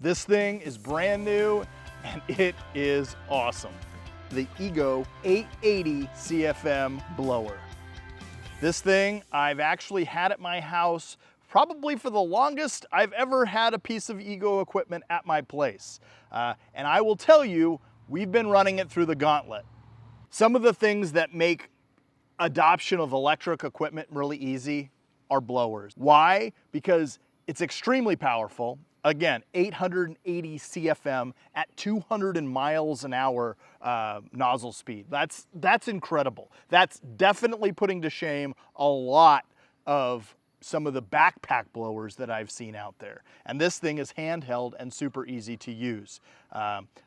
This thing is brand new and it is awesome. The Ego 880 CFM Blower. This thing I've actually had at my house probably for the longest I've ever had a piece of Ego equipment at my place. And I will tell you, we've been running it through the gauntlet. Some of the things that make adoption of electric equipment really easy are blowers. Why? Because it's extremely powerful. Again, 880 CFM at 200 miles an hour nozzle speed. That's incredible. That's definitely putting to shame a lot of some of the backpack blowers that I've seen out there. And this thing is handheld and super easy to use.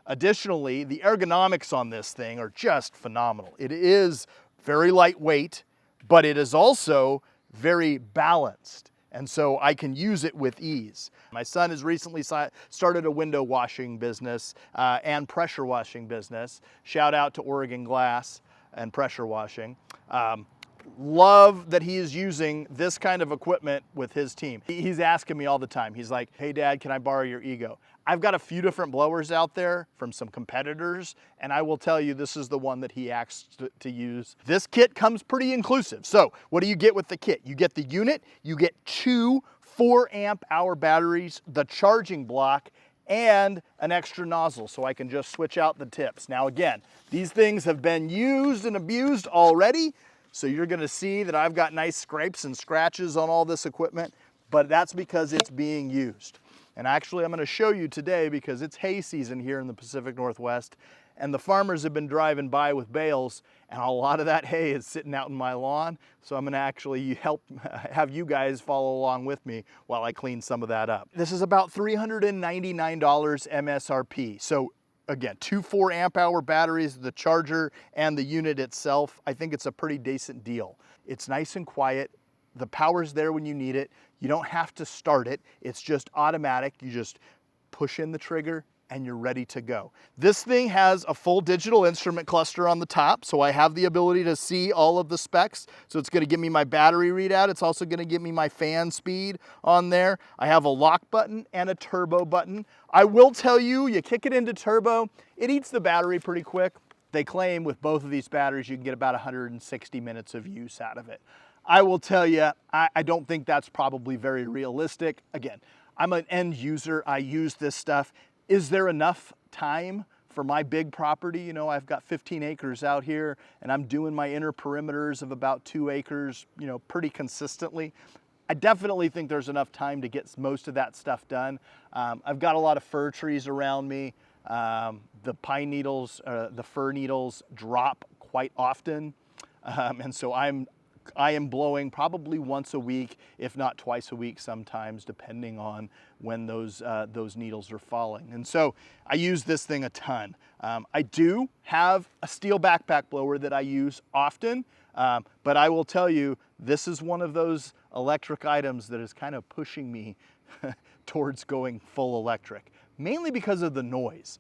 Additionally, the ergonomics on this thing are just phenomenal. It is very lightweight, but it is also very balanced. And so I can use it with ease. My son has recently started a window washing business and pressure washing business. Shout out to Oregon Glass and pressure washing. Love that he is using this kind of equipment with his team. He's asking me all the time. He's like, hey Dad, can I borrow your Ego? I've got a few different blowers out there from some competitors, and I will tell you this is the one that he asked to use. This kit comes pretty inclusive. So what do you get with the kit? You get the unit, you get two 4-amp-hour batteries, the charging block, and an extra nozzle so I can just switch out the tips. Now again, these things have been used and abused already, so you're gonna see that I've got nice scrapes and scratches on all this equipment, but that's because it's being used. And actually I'm gonna show you today because it's hay season here in the Pacific Northwest, and the farmers have been driving by with bales, and a lot of that hay is sitting out in my lawn. So I'm gonna actually have you guys follow along with me while I clean some of that up. This is about $399 MSRP. So again, two 4-amp-hour batteries, the charger and the unit itself. I think it's a pretty decent deal. It's nice and quiet. The power's there when you need it. You don't have to start it. It's just automatic. You just push in the trigger and you're ready to go. This thing has a full digital instrument cluster on the top, so I have the ability to see all of the specs. So it's gonna give me my battery readout. It's also gonna give me my fan speed on there. I have a lock button and a turbo button. I will tell you, you kick it into turbo, it eats the battery pretty quick. They claim with both of these batteries, you can get about 160 minutes of use out of it. I will tell you, I don't think that's probably very realistic. Again, I'm an end user, I use this stuff. Is there enough time for my big property? You know, I've got 15 acres out here and I'm doing my inner perimeters of about 2 acres, you know, pretty consistently. I definitely think there's enough time to get most of that stuff done. I've got a lot of fir trees around me. The pine needles, the fir needles drop quite often. And so I am blowing probably once a week, if not twice a week sometimes, depending on when those needles are falling. And so I use this thing a ton. I do have a steel backpack blower that I use often, but I will tell you, this is one of those electric items that is kind of pushing me towards going full electric, mainly because of the noise.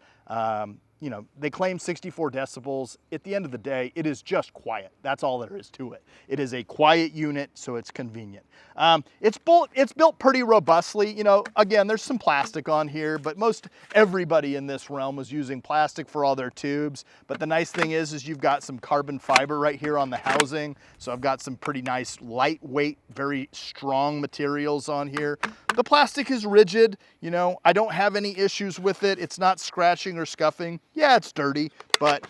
You know, they claim 64 decibels. At the end of the day, it is just quiet. That's all there is to it. It is a quiet unit, so it's convenient. It's built pretty robustly. You know, again, there's some plastic on here, but most everybody in this realm was using plastic for all their tubes. But the nice thing is you've got some carbon fiber right here on the housing. So I've got some pretty nice, lightweight, very strong materials on here. The plastic is rigid. You know, I don't have any issues with it. It's not scratching or scuffing. Yeah, it's dirty, but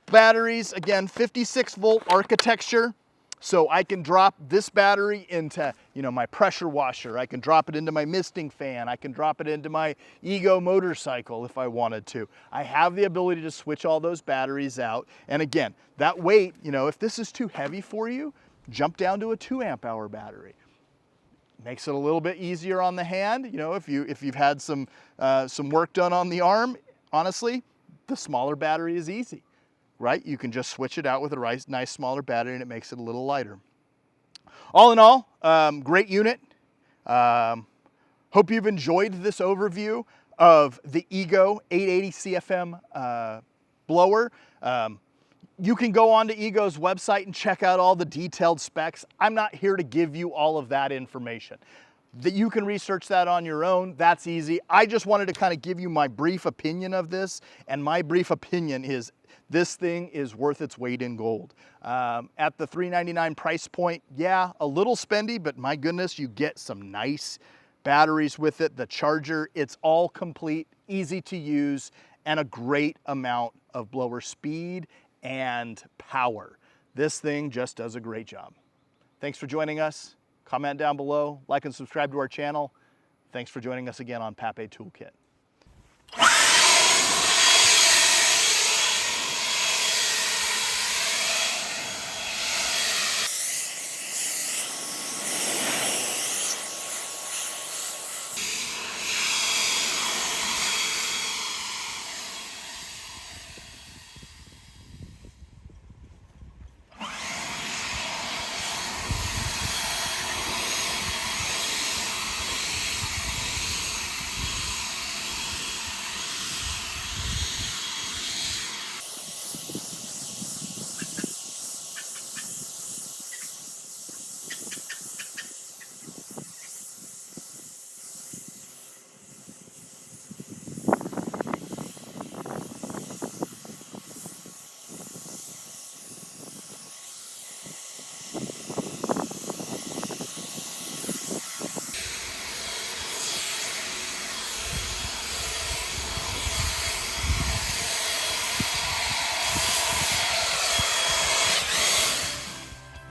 batteries, again, 56-volt architecture. So I can drop this battery into, you know, my pressure washer. I can drop it into my misting fan. I can drop it into my Ego motorcycle if I wanted to. I have the ability to switch all those batteries out. And again, that weight, you know, if this is too heavy for you, jump down to a 2-amp-hour battery. Makes it a little bit easier on the hand. You know, if you've had some work done on the arm, honestly, the smaller battery is easy, right? You can just switch it out with a nice smaller battery and it makes it a little lighter. All in all, great unit. Hope you've enjoyed this overview of the Ego 880 CFM blower. You can go onto Ego's website and check out all the detailed specs. I'm not here to give you all of that information. That you can research that on your own. That's easy. I just wanted to kind of give you my brief opinion of this, and my brief opinion is this thing is worth its weight in gold. At the $399 price point, yeah, a little spendy, but my goodness, you get some nice batteries with it. The charger, it's all complete, easy to use, and a great amount of blower speed and power. This thing just does a great job. Thanks for joining us. Comment down below, like and subscribe to our channel. Thanks for joining us again on Pape Toolkit.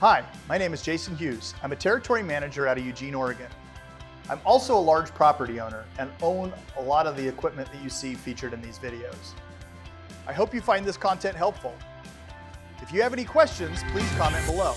Hi, my name is Jason Hughes. I'm a territory manager out of Eugene, Oregon. I'm also a large property owner and own a lot of the equipment that you see featured in these videos. I hope you find this content helpful. If you have any questions, please comment below.